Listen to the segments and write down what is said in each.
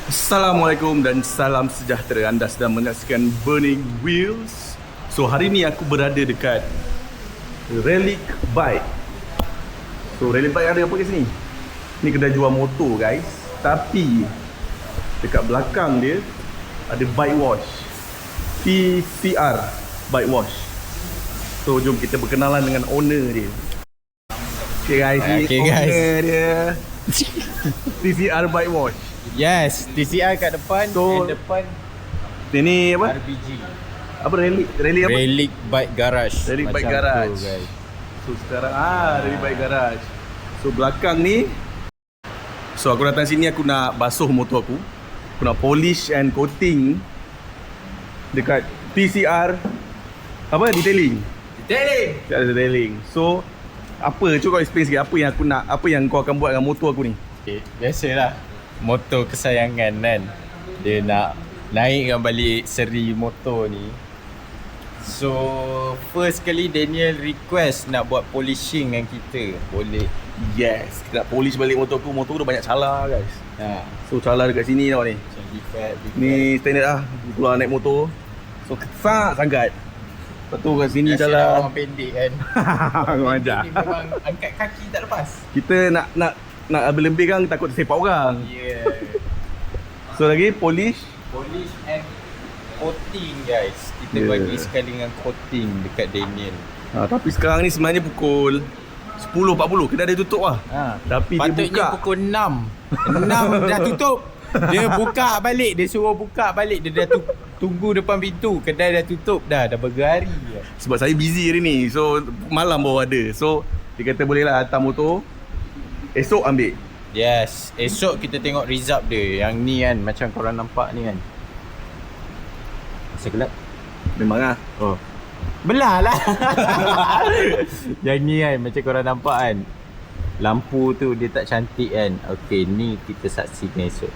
Assalamualaikum dan salam sejahtera. Anda sedang menyaksikan Burning Wheels. So hari ni aku berada dekat Relic Bike. So Relic Bike ada apa kat sini? Ni kedai jual motor guys. Tapi dekat belakang dia ada bike wash, TCR Bike Wash. So jom kita berkenalan dengan owner dia. Okay guys, ni owner dia TCR Bike Wash. Yes, TCR kat depan. So, and depan dia ni apa? RBG. Apa Relic apa? Relic Bike Garage. Relic Bike Macam Garage. tu, guys. So sekarang Relic Bike Garage. So belakang ni, so aku datang sini aku nak basuh motor aku. Aku nak polish and coating dekat TCR apa? Detailing. Detailing. So apa? Cuba kau explain sikit apa yang aku nak, apa yang kau akan buat dengan motor aku ni. Okay, biasalah motor kesayangan kan. Dia nak naikkan balik seri motor ni. So first kali Daniel request nak buat polishing dengan kita. Boleh. Yes, kita nak polish balik motor aku. Motor aku dah banyak cala guys. Ha, So cala dekat sini tau ni. macam defect. Ni standard lah. Keluar naik motor. So kesak sangat. Lepas tu kat sini cala. orang pendek kan. Aku ajar. Dia memang angkat kaki tak lepas. Kita nak lebih kan takut tersepak orang. Yeah. So lagi polish. Polish and coating guys. Kita Yeah. bagi sekali dengan coating dekat Daniel. Tapi sekarang ni sebenarnya pukul 10.40. Kedai dia tutup lah. Tapi dia Patutnya buka. pukul 6. 6 dah tutup. Dia buka balik. Dia suruh buka balik. Dia dah tunggu depan pintu. Kedai dah tutup dah. Dah berhari. Sebab saya busy hari ni. So malam baru ada. So dia kata boleh lah hantar motor. Esok ambil. Yes. Esok kita tengok result dia. Yang ni kan. Macam korang nampak ni kan. Masa gelap. Memang lah. Oh. Belah lah. Yang ni kan. Macam korang nampak kan. Lampu tu dia tak cantik kan. Okay, ni kita saksikan esok.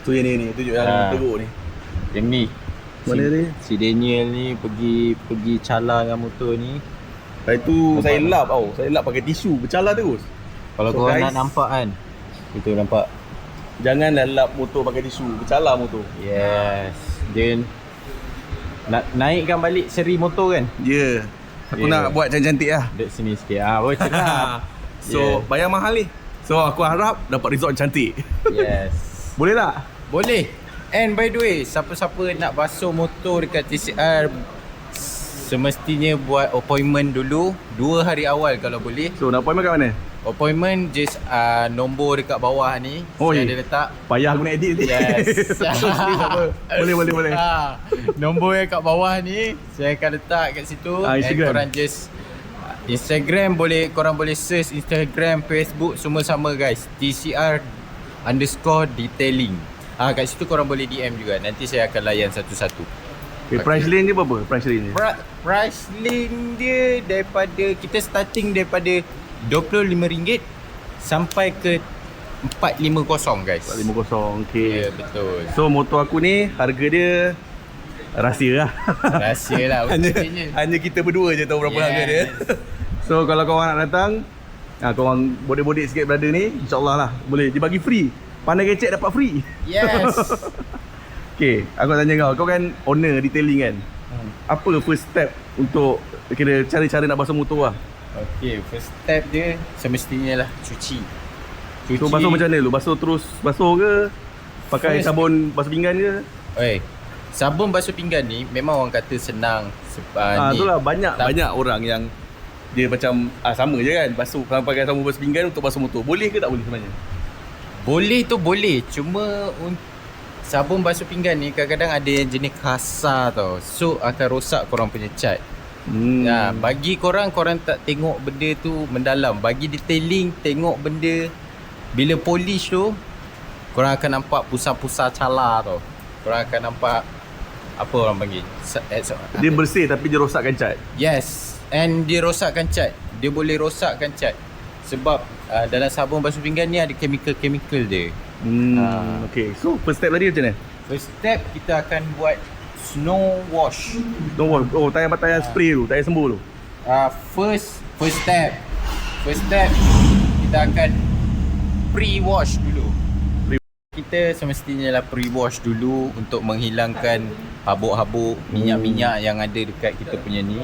Tu yang ni. Tunjuk yang teruk ni. Yang ni. Mana dia? Si Daniel ni pergi cala dengan motor ni. Lepas tu saya lap tau. Saya lap pakai tisu. Bercala terus. Kalau So, korang guys, nak nampak kan. Itu nampak. Janganlah lap motor pakai tisu. Bercala motor. Yes. Dia nak naikkan balik seri motor kan. Ya. Aku nak buat cantik-cantik lah. Dek sini sikit. Baru cakap. So bayar mahal ni. So aku harap dapat result cantik. Yes. Boleh tak? Boleh. And by the way, siapa-siapa nak basuh motor dekat TCR semestinya buat appointment dulu 2 hari awal kalau boleh. So nak appointment kat mana? Appointment just nombor dekat bawah ni. Oi. Saya ada letak. Payah aku nak edit ni. Yes. So, apa? Boleh. Nombor yang kat bawah ni saya akan letak kat situ. Instagram. And korang just Instagram boleh, korang boleh search Instagram, Facebook semua sama guys. TCR_detailing. Kat situ korang boleh DM juga. Nanti saya akan layan satu-satu. Okay, price range dia berapa? Price range dia? Price link dia daripada kita starting daripada RM25 sampai ke 450 guys. 450. Okay. Ya, betul. So motor aku ni harga dia rahsia lah. Rahsia lah. hanya kita berdua je tahu berapa harga dia. So kalau korang nak datang, korang bodek-bodek sikit brother ni, insyaAllah lah boleh dibagi free. Pandai kecek dapat free. Yes. Okay, aku tanya kau kan owner detailing kan. Apa first step untuk kira cara-cara nak basuh motor lah? Okay, first step dia semestinya lah cuci. So basuh macam mana dulu? Basuh terus basuh ke? Pakai sabun basuh pinggan ke? Sabun basuh pinggan ni memang orang kata senang. Ni. Itulah banyak orang yang dia macam sama je kan, basuh pakai sabun basuh pinggan untuk basuh motor. Boleh ke tak boleh sebenarnya? Boleh tu boleh. Cuma sabun basuh pinggan ni kadang-kadang ada yang jenis kasar tau. So akan rosak korang punya cat. Bagi korang tak tengok benda tu mendalam. Bagi detailing tengok benda. Bila polish tu korang akan nampak pusat-pusat cala tau. Korang akan nampak apa orang panggil, dia bersih tapi dia rosakkan cat. Yes. And dia rosakkan cat. Dia boleh rosakkan cat. Sebab dalam sabun basuh pinggan ni ada chemical dia. Okay, so first step tadi macam mana? First step kita akan buat snow wash. Oh, tak payah spray tu, tak payah sembuh tu. First step kita akan pre-wash dulu. Kita semestinya lah pre-wash dulu untuk menghilangkan habuk-habuk, minyak-minyak yang ada dekat kita punya ni.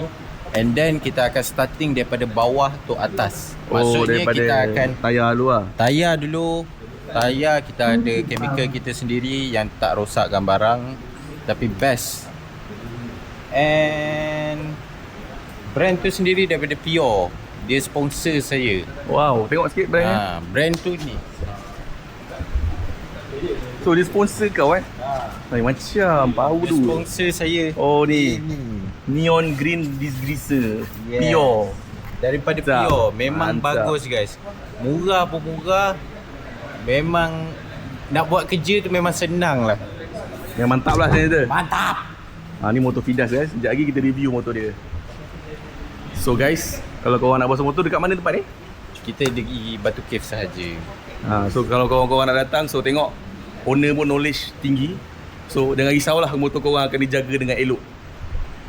And then kita akan starting daripada bawah tu atas. Maksudnya kita akan tayar dulu lah. tayar dulu. Tayar kita ada chemical kita sendiri yang tak rosakkan barang, tapi best. And brand tu sendiri daripada Pure. Dia sponsor saya. Wow, tengok sikit brand Brand tu ni. So dia sponsor kau kan? Macam bau Dia tu. sponsor saya. Oh ni. Neon Green Degreaser. Yes. Pure. Daripada Mantap. Pure. Memang Mantap. bagus guys. Murah pun murah. Memang nak buat kerja tu memang senang lah. Yang mantap lah sebenarnya tu. Mantap. Ni motor Fidas guys. Sekejap lagi kita review motor dia. So guys, kalau korang nak basuh motor dekat mana tempat ni? Kita pergi Batu Cave sahaja. So kalau korang nak datang, so tengok owner pun knowledge tinggi. So jangan risaulah, motor korang akan dijaga dengan elok.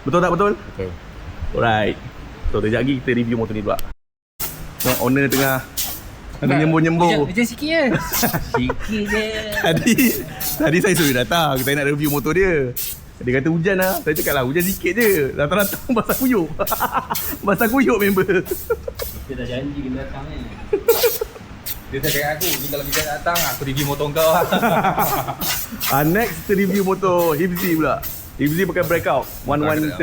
Betul tak betul? Betul. Alright. So sekejap lagi kita review motor ni pula. Tengok owner tengah nyembur-nyembur. Hujan sikit je. Sikit je. Tadi saya suruh datang, saya nak review motor dia. Dia kata hujan lah. Saya cakap lah hujan sikit je. Datang-datang basah kuyuk. Basah kuyuk member. Kita dah janji kena datang ni. Dia tak cakap aku, ni kalau kita datang aku review motor kau lah. Next kita review motor Hibzi pula. Hibzi pakai breakout 114.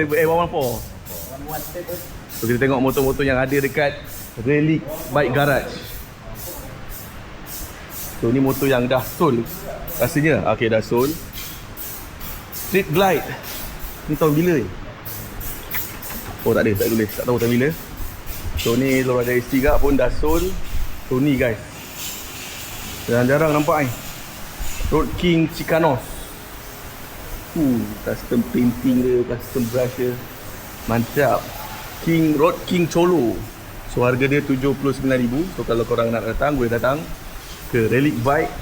So kita tengok motor-motor yang ada dekat Relic Bike Garage. So ni motor yang dah sold rasanya. Okay, dah sold. Street Glide. Ni tahun bila ni? Oh tak ada, tak tulis. Tak tahu tahun bila. So ni Lowrider ST juga pun dah sold. So ni guys, jarang-jarang nampak ni Road King Chicanos. Custom painting dia, custom brush dia. Mantap. Road King Cholo. So harga dia 79,000. So kalau korang nak datang, boleh datang ke Relic Bike.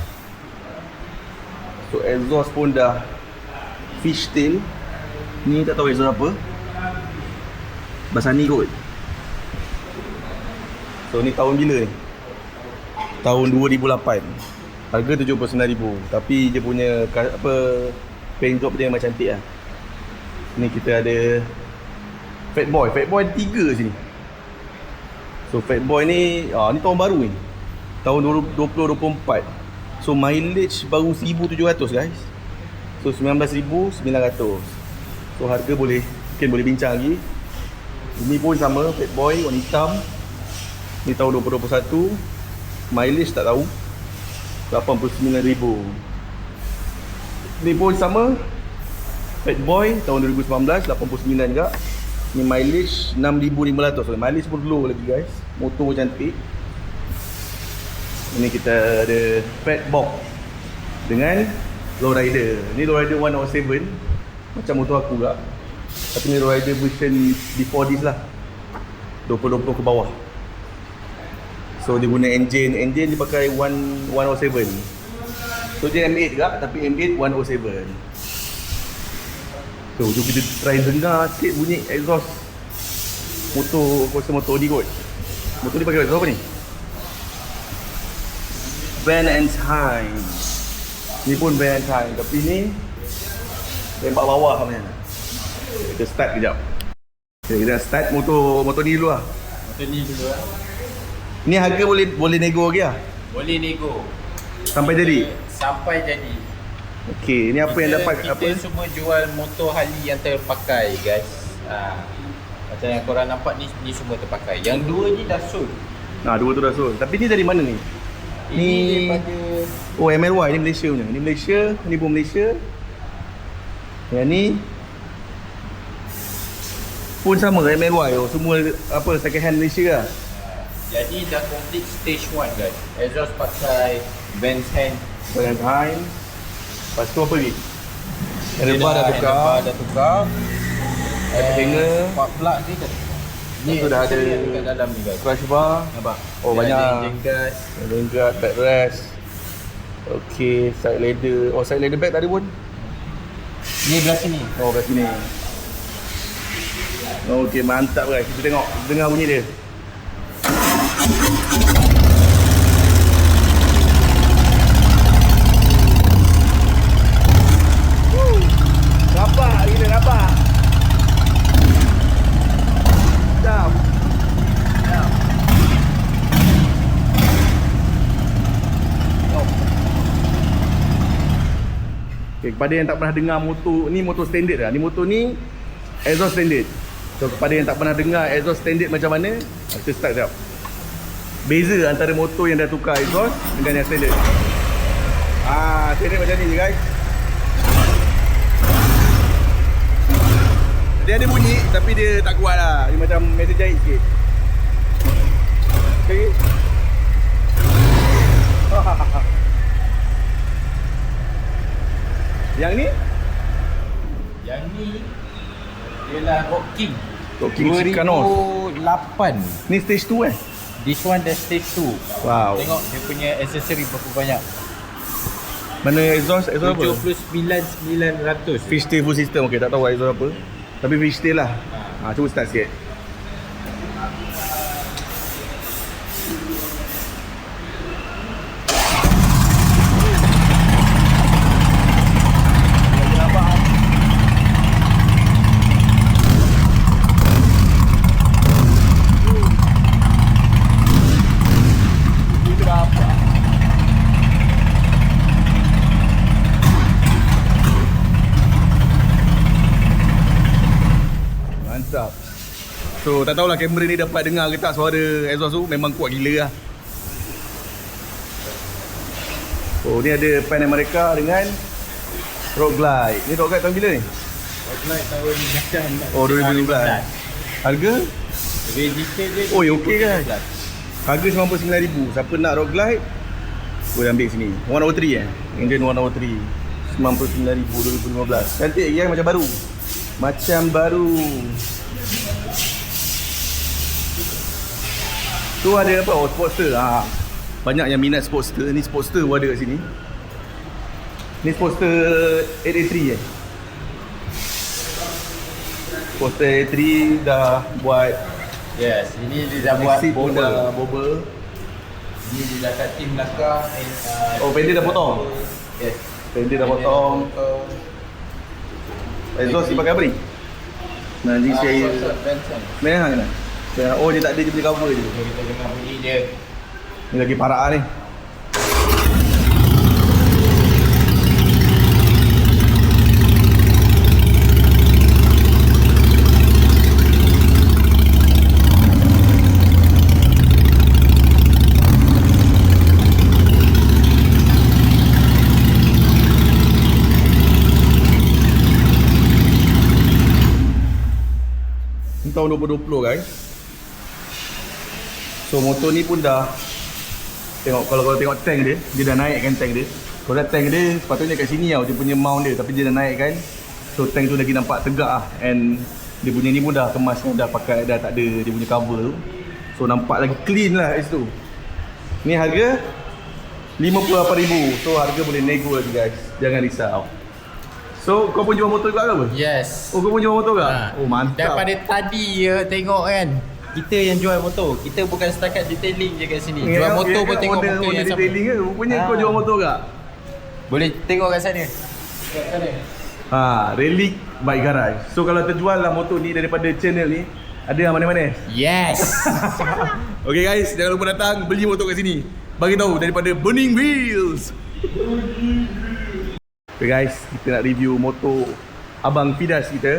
So exhaust pun dah fishtail. Ni tak tahu exhaust apa. Basani kot. So ni tahun bila ni? Tahun 2008. Harga 79,000. Tapi dia punya paint job dia memang cantik lah. Ni kita ada Fatboy. Fatboy ada 3 sini. So Fatboy ni ni tahun baru ni. Tahun 2024. So mileage baru 1,700 guys. So 19,900. So harga mungkin boleh bincang lagi. Ini pun sama, Fatboy warna hitam. Ni tahun 2021. Mileage tak tahu. 89,000. Ni pun sama, Fatboy tahun 2019, 89 juga. Ni mileage 6,500. So mileage pun low lagi guys. Motor cantik. Ini kita ada Fatbox dengan Lowrider. Ni Lowrider 107. Macam motor aku juga. Tapi ni Lowrider version before this lah. 2020 ke bawah. So dia guna engine dia pakai 107. So dia M8 juga, tapi M8 107. So jom kita try dengar sikit bunyi exhaust motor, kuasa motor Audi kot. Motor ni pakai exhaust apa ni? Van and Hines. Ni pun Van and Hines, tapi ni tembak bawah punya. Kita start kejap. Okay, kita start motor ni dulu lah. Motor ni dulu lah. Ni harga boleh nego lagi lah? Boleh nego. Sampai jadi? Sampai jadi. Okey, ni apa yang dapat kita apa? Kita semua jual motor Harley yang terpakai guys. Macam yang korang nampak ni semua terpakai. Yang dua ni dah sold. Dua tu dah sold. Tapi ni dari mana ni? Ini daripada MLY ni Malaysia punya. Ni Malaysia, ni pun Malaysia. Yang ni pun sama MLY. Semua second hand Malaysia lah. Jadi dah complete stage 1 guys. Exhaust pakai Vans Hand. Vans Hand. Lepas tu apa lagi? Handlebar dah tukar. Handlebar dah tukar. Hanger. Spark plug ni kan. Ni tu dah ada dekat dalam ni guys. crash bar. Nampak? Oh Dia banyak. ada engine gas. Engine guard, backrest. Okey, side ladder. Oh, side ladder bag tak ada pun. Ni belah sini. Oh, kat sini. Okey, mantap guys. Kita tengok, dengar bunyi dia. Okay, kepada yang tak pernah dengar motor ni, motor standard lah. Ni motor ni exhaust standard. So kepada yang tak pernah dengar exhaust standard macam mana, kita start sekejap. Beza antara motor yang dah tukar exhaust dengan yang standard. Standard macam ni je guys. Dia ada bunyi tapi dia tak kuat lah. Dia macam mesin jahit sikit. Okay. Yang ni? Yang ni ialah Rock King. Rock King Chicanos. 2008. Ni stage 2 This one dah stage 2. Wow. Tengok dia punya aksesori berapa banyak. Mana exhaust apa? 79,900. Fishtail full system. Okay, tak tahu exhaust apa. Tapi fishtail lah. Cuba start sikit. Mantap. So tak tahulah kamera ni dapat dengar ke tak suara exhaust tu. Memang kuat gila lah. Oh ni ada Pan America dengan Rock Glide. Ni Rock Glide tahun bila ni? Rock Glide tahun macam 2015. Harga? Register dia. Oh okey kan? Harga 99,000. Siapa nak Rock Glide, boleh ambil sini. 103 Engine 103. 99,000 2015. Cantik lagi kan, macam baru. Macam baru. Tu ada apa? Oh, Sportster. Banyak yang minat Sportster. Ni Sportster pun ada kat sini. Ni Sportster 883 Sportster 883 dah buat. Yes, ini dia dah buat Exit pun dah bobble. bobble. Ini dia dah cut tim belakang. Oh, fender dah potong. Yes. Fender dah potong. Exhaust dia pakai apa ni? Nanti saya merah kan? Oh dia tak ada, dia punya cover je. Kita dengar bunyi dia. Ni lagi parah ni. Tahun 2020 guys. So motor ni pun dah tengok, kalau tengok tank dia, dia dah naikkan tank dia. Kalau tank dia sepatutnya kat sini tau, dia punya mount dia, tapi dia dah naikkan. So tank tu lagi nampak tegak lah. And dia punya ni pun dah kemas, dah pakai, dah tak ada dia punya cover tu. So nampak lagi clean lah kat situ. Ni harga 58,000. So harga boleh nego lagi guys, jangan risau. So kau pun jual motor juga ke apa? Yes. Oh kau pun jual motor ke? Oh mantap. Daripada tadi tengok kan, kita yang jual motor. Kita bukan setakat detailing je kat sini. Jual motor pun tengok motor yang sama. Detailing ke? Rupanya kau jual motor ke? Boleh tengok kat sana. Kat sana. Relic Bike Garage. So kalau terjual lah motor ni daripada channel ni, ada yang mana-mana? Yes. Okay guys, jangan lupa datang beli motor kat sini. Bagi tahu daripada Burning Wheels. Okay guys, kita nak review motor Abang Fidas kita.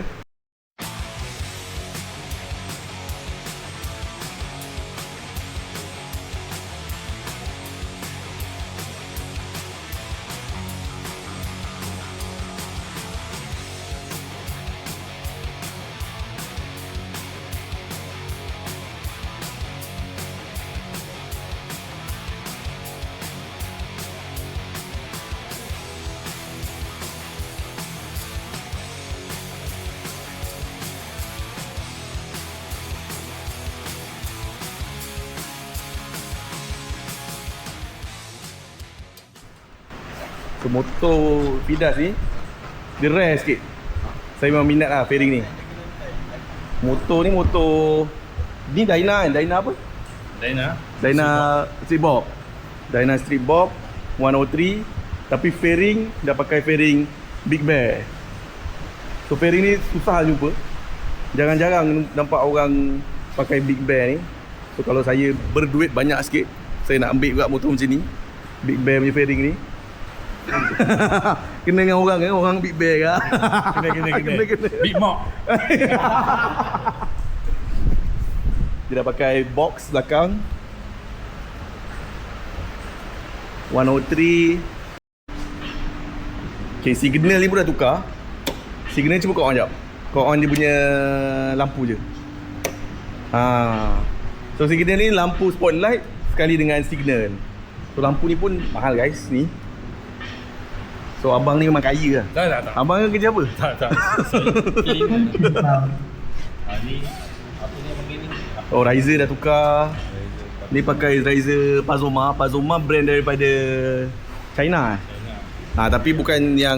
So motor Fidas ni dia rare sikit. Saya memang minat lah fairing ni. Motor ni motor ni Dyna kan? Dyna apa? Dyna Street Bob. Dyna Street Bob 103. Tapi fairing dah pakai fairing Big Bear. So fairing ni susah jumpa. Jarang-jarang nampak orang pakai Big Bear ni. So kalau saya berduit banyak sikit, saya nak ambil juga motor macam ni, Big Bear punya fairing ni. Kena dengan orang kan, orang Big Bear kan. Kena. Big Mok. Dia dah pakai box belakang 103. Okay, signal ni pun dah tukar. Signal cuba kau on jap. Kau on dia punya lampu je. So signal ni lampu spotlight sekali dengan signal. So lampu ni pun mahal guys ni. So abang ni memang kaya lah. Tak. Abang ni kerja apa? Tak. Ni apa ni abang ni? Oh, Riser dah tukar. Ni pakai Riser Pazoma. Pazoma brand daripada China. Tapi bukan yang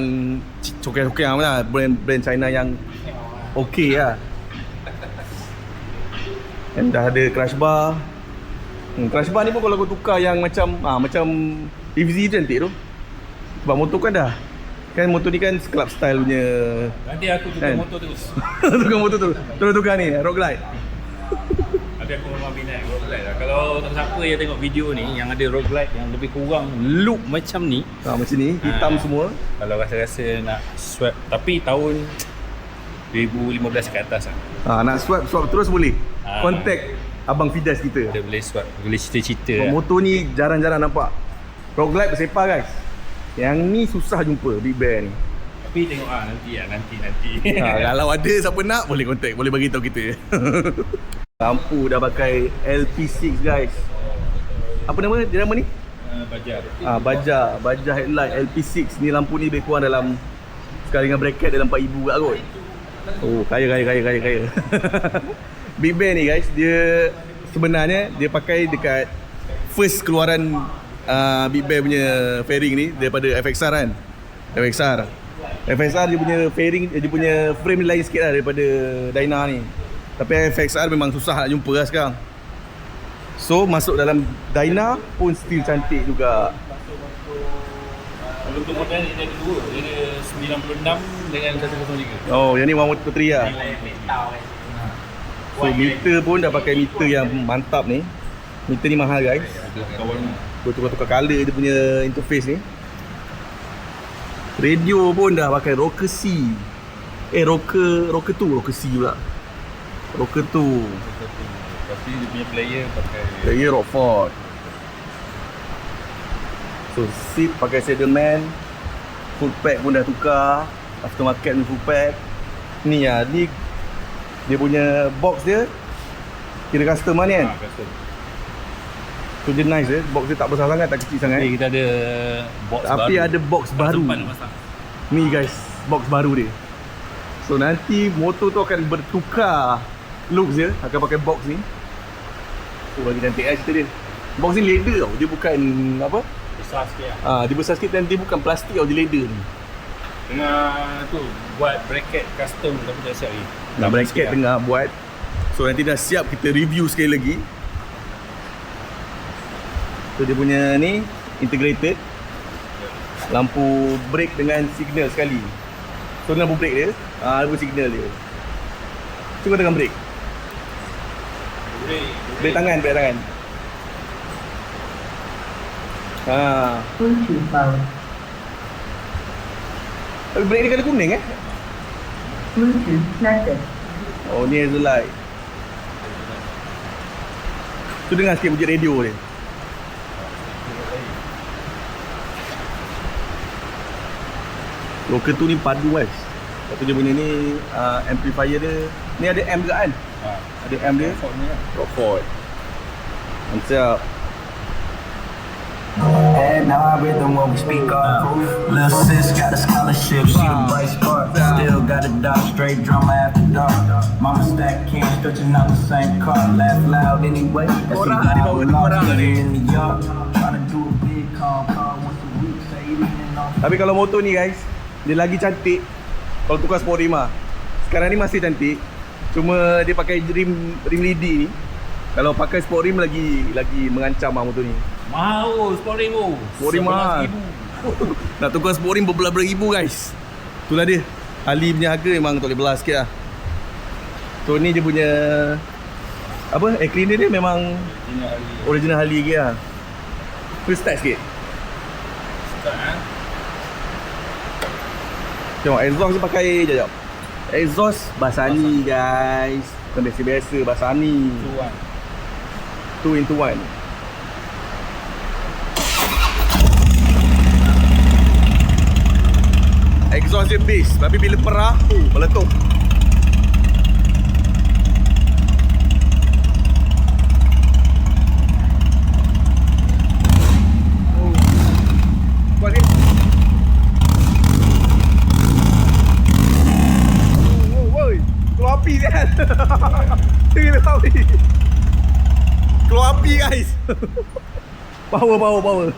cokek-cokek lah. Brand China yang okey lah. Dan dah ada crash bar. Crash bar ni pun kalau kau tukar yang macam EVZ cantik tu. Sebab motor kan dah. Kan motor ni kan club style punya. Nanti aku tukar motor terus. Tukar motor tu. Terus tukar ni Rock Glide. Tapi aku memang minat road glide lah. Kalau siapa yang tengok video ni yang ada road glide yang lebih kurang look macam ni, Macam ni, hitam semua. kalau rasa-rasa nak swap, tapi tahun 2015 ke atas lah. Nak swap terus boleh. Contact abang Fidas kita. Kita boleh swap, boleh cerita-cerita. Motor ni jarang-jarang nampak. Rock Glide bersepah guys. Yang ni susah jumpa Big Bear ni. Tapi tengok nanti. Kalau ada siapa nak boleh contact, boleh bagi tahu kita. Lampu dah pakai LP6 guys. Apa nama dia ni? Bajar. Bajar headlight LP6. Ni lampu ni lebih kurang dalam sekali dengan bracket dalam 4,000 kat kot. Oh, kaya. Big Bear ni guys, dia sebenarnya dia pakai dekat first keluaran Big Bear punya fairing ni daripada FXR kan. FXR dia punya fairing, dia punya frame lain sikit lah daripada Dyna ni. Tapi FXR memang susah nak jumpa lah sekarang. So masuk dalam Dyna pun still cantik juga. Kalau untuk model ni ada dua. Dia ada 96 dengan 103. Oh, yang ni 113 lah. So meter pun dah pakai meter yang mantap ni. Meter ni mahal guys. Boleh tukar-tukar colour dia punya interface ni. Radio pun dah pakai Rocker C. Rocker 2, Rocker C pula. Rocker 2. Tapi dia punya player Player Rockford. So seat pakai Sedelman. Full pack pun dah tukar. Aftermarket ni full pack. Ni lah, ni dia punya box dia kira custom lah ni kan. custom. So dia nice box dia tak besar sangat, tak kecil sangat. Kita ada box Tapi baru. ada box baru. Ni guys, box baru dia. So nanti motor tu akan bertukar look dia, akan pakai box ni. So bagi cantik lah cerita dia. Box ni leather tau, dia bukan apa? Besar sikit lah. Dia besar sikit dan dia bukan plastik tau, dia leather ni. Tengah tu buat bracket custom tapi dah siap lagi. Bracket tengah buat. So nanti dah siap kita review sekali lagi. So dia punya ni integrated. Lampu brake dengan signal sekali. So lampu brake dia, lampu signal dia. Cuba tekan brake. Brake tangan. Bluetooth mode. Tapi brake ni kena kuning Bluetooth connected. Oh ni hazard light. Tu dengar sikit bunyi radio dia. Rocker tu ni padu guys. Lepas tu dia punya ni amplifier dia. Ni ada amp juga kan? Ada amp dia. Rockford. Mantap. And now I rhythm when we speak our proof. Lil' sis got a scholarship, she a bright spark. Still got a dog straight drama after dark. Mama stack can stretching out the same car. Laugh loud anyway. That's the how we lost it in the yard. Tryna do a big call once a week. Say it in off. Tapi kalau motor ni guys, dia lagi cantik kalau tukar sport rim lah. Sekarang ni masih cantik. Cuma dia pakai rim lidi ni. Kalau pakai sport rim lagi mengancam lah motor ni. Mahal sport rim tu. Sport rim mahal. Nak tukar sport rim berbelas ribu guys. Itulah dia. Harley punya harga memang tak boleh belah sikit lah. So ni dia punya apa? Air cleaner dia memang original Harley lagi lah. First start sikit. Tengok exhaust dia pakai jap. Exhaust Bassani guys. Bukan biasa-biasa Bassani. 2-in-1. Exhaust dia base, tapi bila perah meletup. Kuat ni. Woi, keluar api kan. Keluar api. Keluar api guys. Power.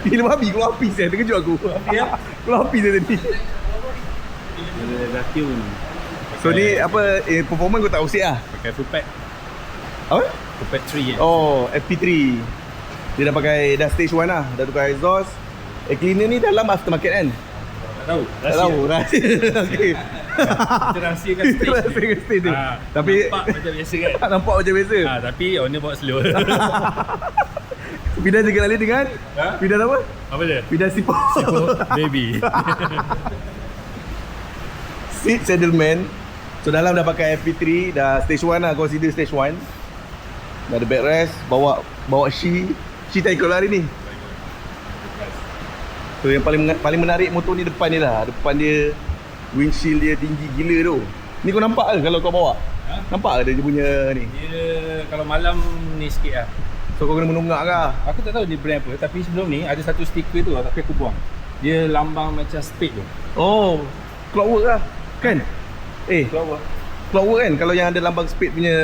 Bila babi keluar api saya, terkejut aku. Keluar api saya tadi. Vacuum. So ni apa, performance kau tak usik lah. Pakai full pack. Apa? Full pack 3 Oh, FP3. Dia dah pakai, dah stage 1 lah. Dah tukar exhaust. Cleaner ni dalam aftermarket kan? Tak tahu. Tak tahu, rahsia. Okay. Kita rahsiakan stage. Rahsiakan stage tu. Tapi nampak macam biasa kan? nampak macam biasa. Tapi owner bawa slow. Pidan jaga lali dengan Pidan apa? Apa dia? Pidan siput. Baby. Seat Saddleman. So dalam dah pakai FP3, dah stage 1 lah, consider stage 1. Dah ada backrest, bawa Shi tak ikut lah hari ni. So yang paling menarik motor ni depan ni lah. Depan dia windshield dia tinggi gila tu. Ni kau nampak ke kalau kau bawa? Nampak ke dia punya ni? Dia kalau malam ni sikit lah. So kau kena menunggak ke? Aku tak tahu dia brand apa, tapi sebelum ni ada satu stiker tu tapi aku buang. Dia lambang macam spade tu. Oh, Clockwork lah kan? Keluar. Clockwork kan? Kalau yang ada lambang Spade punya,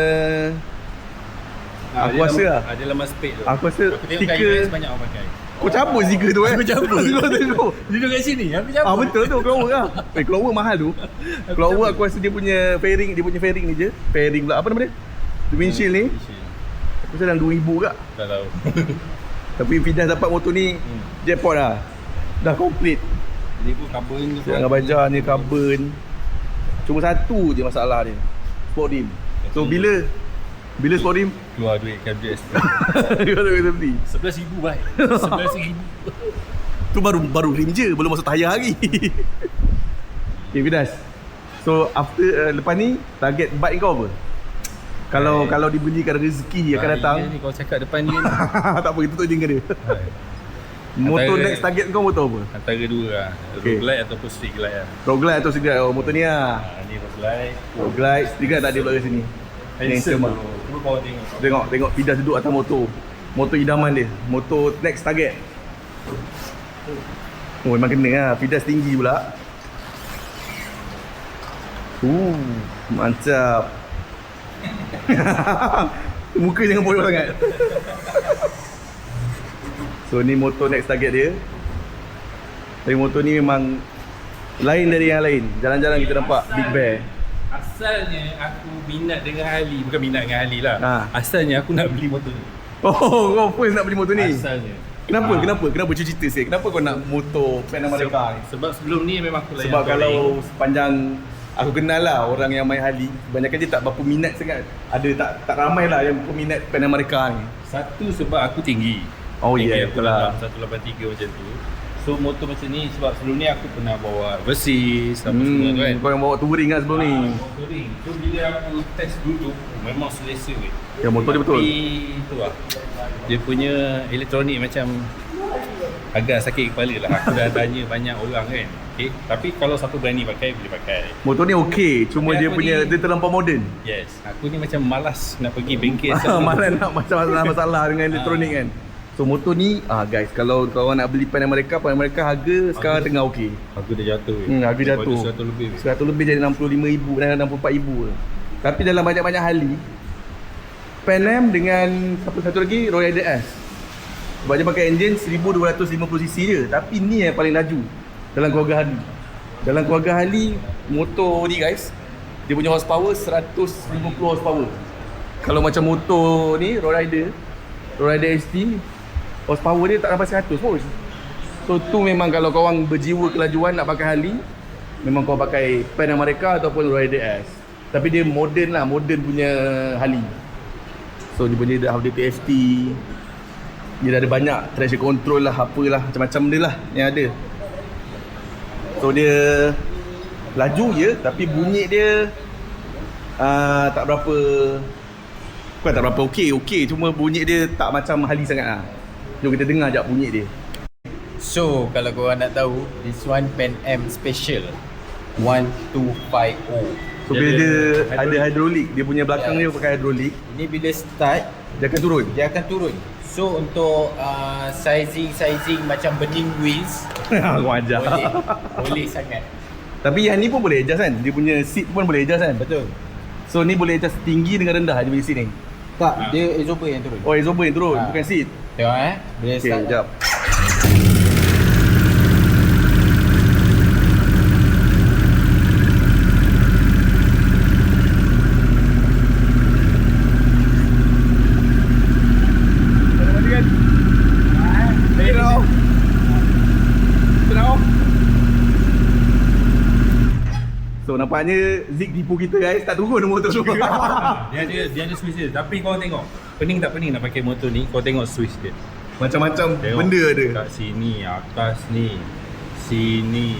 aku rasa lah. Ada lambang spade tu. Aku rasa Aku tengok stiker. kat banyak orang pakai. Kau cabut stiker tu Aku cabut. Kau tengok. Dia duduk kat sini, aku cabut. Betul tu Clockwork lah. Clockwork mahal tu. Clockwork aku rasa dia punya fairing ni je. Fairing pula, apa nama dia? The windshield ni aku rasa dalam 2,000 kak. Tak tahu. Tapi Fidas dapat motor ni jackpot lah. Dah complete. Dia pun carbon tu. Jangan bajar ni carbon. Cuma satu je masalah dia, sport rim. So bila sport rim? Keluar duit KBS. Kau tak beli. 11,000 baik. 11,000. Tu baru rim je, belum masuk tayar lagi. Okay Fidas. So after lepas ni target bike kau apa? Kalau diberikan rezeki akan datang. Ni kau cakap depan dia ni. Tak apa, itu tu je dia. Motor Antara- next target kau motor apa? Antara dua lah. Okay. Road glide ataupun street glide lah. Road glide atau street glide? Oh, motor ni lah. Ni road glide. Road glide, street glide tak ada pula kat sini. Handsome lah. Cuba kau tengok. Tengok Fidas duduk atas motor. Motor idaman dia. Motor next target. Oh memang kena lah. Fidas tinggi pula. Mantap. Muka jangan bodoh sangat. So ni motor next target dia. Tapi motor ni memang lain dari yang lain. Jalan-jalan kita nampak Big Bear. Asalnya aku minat dengan Harley. Bukan minat dengan Harley lah. Asalnya aku nak beli motor ni. Oh, kau first nak beli motor ni? Asalnya. Kenapa cerita sikit? Kenapa kau nak motor Pan America ni? Sebab sebelum ni memang aku layan Sebab touring. kalau sepanjang aku kenal lah orang yang main Harley, kebanyakan dia tak berapa minat sangat. Ada tak ramai lah yang peminat Pan America ni. Satu sebab aku tinggi. Oh Tinggi ya, aku betul lah. dalam 183 macam tu. So motor macam ni sebab sebelum ni aku pernah bawa Versys apa semua tu kan. Kau yang bawa touring kan sebelum ni. Touring. So bila aku test dulu memang selesa weh. Ya, motor dia betul. Tapi tu lah. Dia punya elektronik macam agak sakit kepala lah. Aku dah tanya banyak orang kan. Okay. Tapi kalau siapa berani pakai boleh pakai. Motor ni okey, cuma Tapi dia aku punya ni- dia terlampau moden. Yes. Aku ni macam malas nak pergi bengkel. Malah nak masalah dengan elektronik kan. So motor ni guys, kalau korang nak beli Pan America harga sekarang tengah okey. Aku dah jatuh. Harga jatuh. 100 lebih. 100 lebih jadi 65,000 dan 64,000 je. Tapi dalam banyak-banyak Harley, Pan Am dengan satu lagi Royal S. Sebab dia pakai enjin 1250cc je. Tapi ni yang paling laju dalam keluarga Harley. Dalam keluarga Harley, motor ni guys, dia punya horsepower 150 horsepower. Kalau macam motor ni Road Rider ST, horsepower dia tak sampai 100 pun. So tu memang kalau korang berjiwa kelajuan nak pakai Harley, memang kau pakai Pan America ataupun Rider S. Tapi dia modern lah, modern punya Harley. So dia punya dah ada TFT. Dia dah ada banyak traction control lah, apalah, macam-macam dia lah yang ada. So dia laju je, tapi bunyi dia tak berapa, bukan tak berapa okey, cuma bunyi dia tak macam Harley sangat lah. Jom kita dengar sekejap bunyi dia. So kalau korang nak tahu, this one Pan Am Special 1250. So bila dia ada hidrolik, dia punya belakang dia pakai hidrolik, Ini bila start dia akan turun. dia akan turun. So untuk sizing macam burning wheels Aku ajar. boleh sangat. Tapi yang ni pun boleh adjust kan? Dia punya seat pun boleh adjust kan? Betul. So ni boleh adjust tinggi dengan rendah dia punya seat ni. Tak, dia exhaust yang turun. Oh, exhaust yang turun, bukan seat. Tengok bila Okay, start. sekejap. So nampaknya Zik tipu kita guys, tak turun motor tu. Dia ada switch dia. Tapi kau tengok, pening tak pening nak pakai motor ni, kau tengok switch dia. Macam-macam Tengok, benda ada. kat sini, atas ni, sini.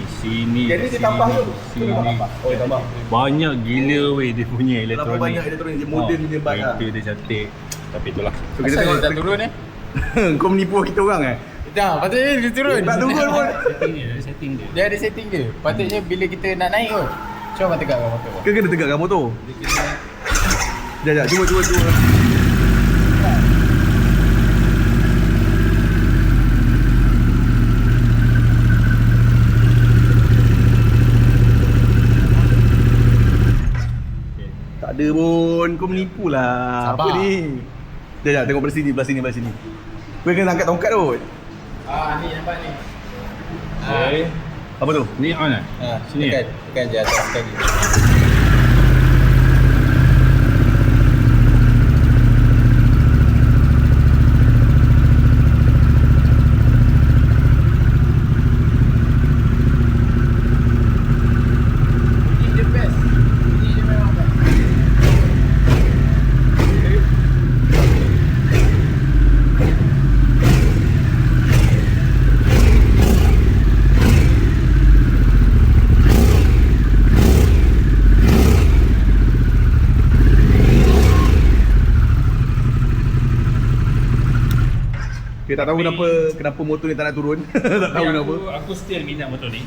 Jadi dia sini, tambah tu? Sini. Oh, dia tambah. Banyak gila weh dia punya Terlalu elektronik. banyak elektronik, dia moden punya bike lah. Kereta dia cantik. Tapi itulah. So kita Asal tengok dia tak turun Kau menipu kita orang Dah, patutnya dia turun. Tak turun pun. Setting dia. Dia ada setting dia. Patutnya bila kita nak naik kot. Cuba tegakkan motor. Ke kena tegakkan motor? Sekejap, cuba. Tak ada pun, kau menipu lah. Sabar. Apa ni? Sekejap, tengok belah sini. Kau kena angkat tongkat tu. Ni nampak ni. Okay. Apa tu? Ni on lah. Sini. Tekan je atas sekali. Bunyi dia best. Bunyi dia memang best. Kita tak tahu kenapa motor ni tak nak turun. Tak tahu kenapa. Aku still minat motor ni.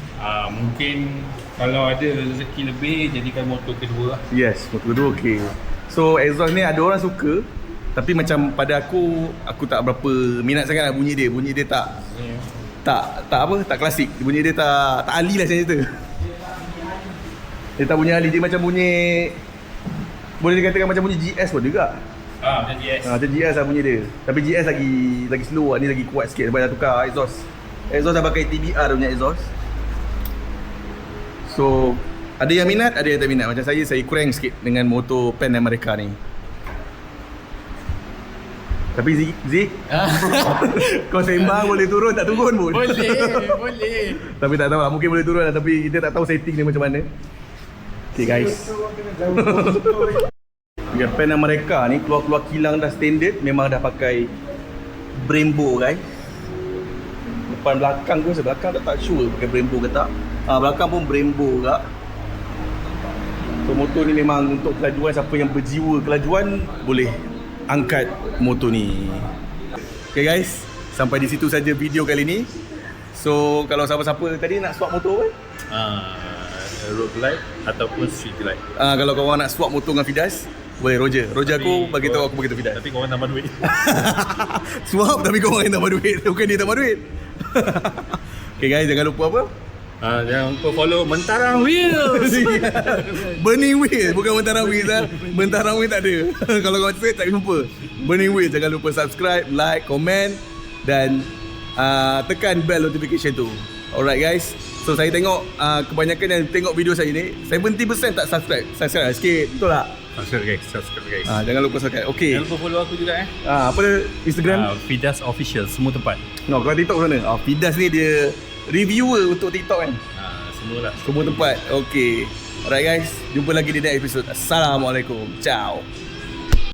Mungkin kalau ada rezeki lebih, jadikan motor kedua lah. Yes, motor kedua okey. So exhaust ni ada orang suka, tapi macam pada aku tak berapa minat sangat lah bunyi dia. Bunyi dia tak klasik. Bunyi dia tak ahli lah macam cerita. Dia tak bunyi ahli, dia macam bunyi, boleh dikatakan macam bunyi GS pun juga. Macam GS. Macam GS lah bunyi dia. Tapi GS lagi slow lah, ni lagi kuat sikit sebab dah tukar exhaust. Exhaust dah pakai TBR punya exhaust. So ada yang minat, ada yang tak minat. Macam saya kurang sikit dengan motor Pan America ni. Tapi Zik kau sembang boleh turun, tak turun pun. Boleh. Tapi tak tahu lah, mungkin boleh turun lah. Tapi kita tak tahu setting dia macam mana. Okay guys. Ya, Pan America ni keluar kilang dah standard. Memang dah pakai Brembo guys. Depan belakang tu, belakang tak sure pakai Brembo ke tak. Belakang pun Brembo juga. So motor ni memang untuk kelajuan, siapa yang berjiwa kelajuan boleh angkat motor ni. Okay guys, sampai di situ saja video kali ni. So kalau siapa-siapa tadi nak swap motor kan? Road glide ataupun street glide. Kalau korang nak swap motor dengan Fidas, boleh Roger aku bagi tahu, aku bagi tahu Fidas. Tapi korang tambah duit. Swap tapi korang yang tambah duit, bukan dia tambah duit. Okay guys, jangan lupa apa? Jangan lupa follow Mentarang Wheels. Burning Wheels, bukan Mentarang Wheels lah. Mentarang Wheels tak ada. Kalau korang search tak jumpa. Burning Wheels, jangan lupa subscribe, like, komen dan tekan bell notification tu. Alright guys. So saya tengok kebanyakan yang tengok video saya ni 70% tak subscribe. Subscribe sikit, betul tak? Subscribe guys. Jangan lupa subscribe. Okay. Jangan lupa follow aku juga Apa dia Instagram? Fidas Official, semua tempat. No, kalau TikTok sana. Fidas ni dia reviewer untuk TikTok kan. Semualah. Semua tempat. Okay. Alright guys, jumpa lagi di next episode. Assalamualaikum. Ciao.